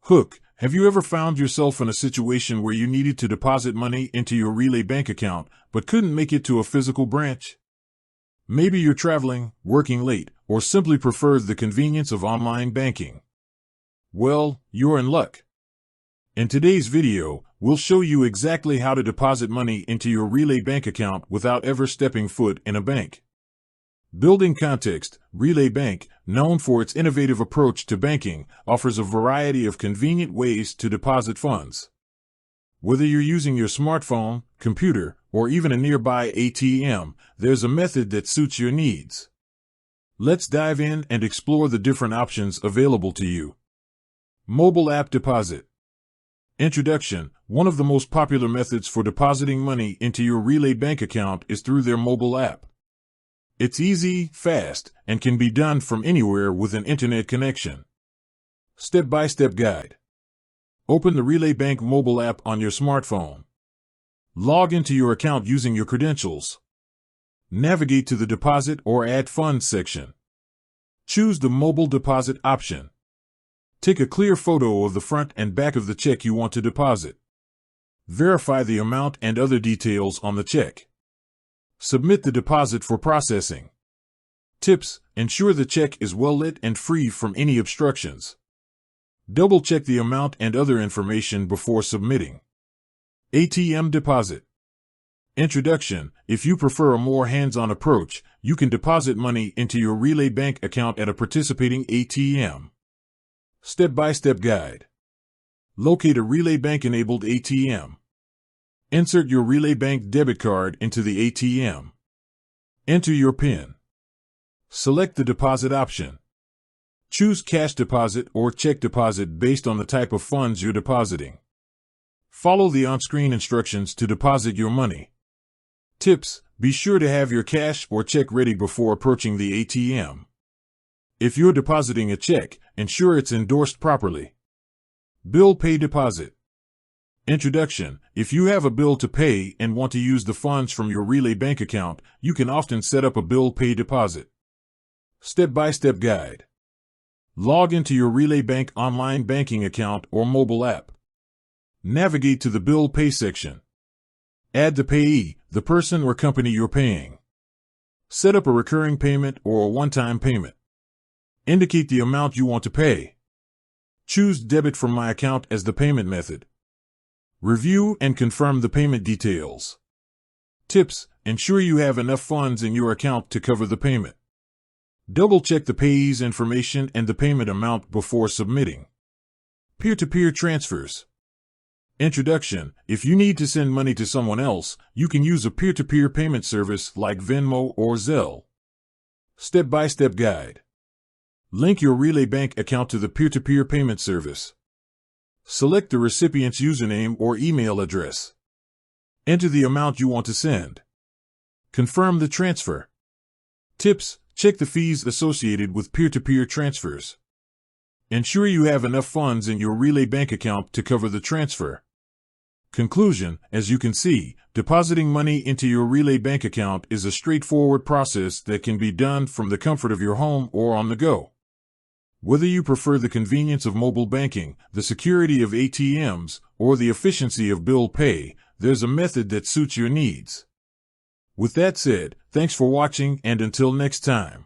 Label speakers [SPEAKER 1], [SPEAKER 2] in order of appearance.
[SPEAKER 1] Hook, have you ever found yourself in a situation where you needed to deposit money into your Relay bank account but couldn't make it to a physical branch? Maybe you're traveling, working late, or simply prefers the convenience of online banking. Well, you're in luck. In today's video, we'll show you exactly how to deposit money into your Relay bank account without ever stepping foot in a bank. Building context, Relay Bank, known for its innovative approach to banking, offers a variety of convenient ways to deposit funds. Whether you're using your smartphone, computer, or even a nearby ATM, there's a method that suits your needs. Let's dive in and explore the different options available to you. Mobile app deposit. Introduction. One of the most popular methods for depositing money into your Relay bank account is through their mobile app. It's easy, fast, and can be done from anywhere with an internet connection. Step-by-step guide. Open the Relay Bank mobile app on your smartphone. Log into your account using your credentials. Navigate to the Deposit or Add Funds section. Choose the Mobile Deposit option. Take a clear photo of the front and back of the check you want to deposit. Verify the amount and other details on the check. Submit the deposit for processing. Tips: ensure the check is well lit and free from any obstructions. Double-check the amount and other information before submitting. ATM deposit. Introduction. If you prefer a more hands-on approach, you can deposit money into your Relay bank account at a participating ATM. Step-by-step guide. Locate a Relay Bank-enabled ATM. Insert your Relay Bank debit card into the ATM. Enter your PIN. Select the deposit option. Choose cash deposit or check deposit based on the type of funds you're depositing. Follow the on-screen instructions to deposit your money. Tips: be sure to have your cash or check ready before approaching the ATM. If you're depositing a check, ensure it's endorsed properly. Bill pay deposit. Introduction. If you have a bill to pay and want to use the funds from your Relay bank account, you can often set up a bill pay deposit. Step-by-step guide. Log into your Relay Bank online banking account or mobile app. Navigate to the bill pay section. Add the payee, the person or company you're paying. Set up a recurring payment or a one-time payment. Indicate the amount you want to pay. Choose debit from my account as the payment method. Review and confirm the payment details. Tips: ensure you have enough funds in your account to cover the payment. Double-check the payee's information and the payment amount before submitting. Peer-to-peer transfers. Introduction. If you need to send money to someone else, you can use a peer-to-peer payment service like Venmo or Zelle. Step-by-step guide. Link your Relay Bank account to the peer-to-peer payment service. Select the recipient's username or email address. Enter the amount you want to send. Confirm the transfer. Tips: check the fees associated with peer-to-peer transfers. Ensure you have enough funds in your Relay bank account to cover the transfer. Conclusion: as you can see, depositing money into your Relay bank account is a straightforward process that can be done from the comfort of your home or on the go. Whether you prefer the convenience of mobile banking, the security of ATMs, or the efficiency of bill pay, there's a method that suits your needs. With that said, thanks for watching and until next time.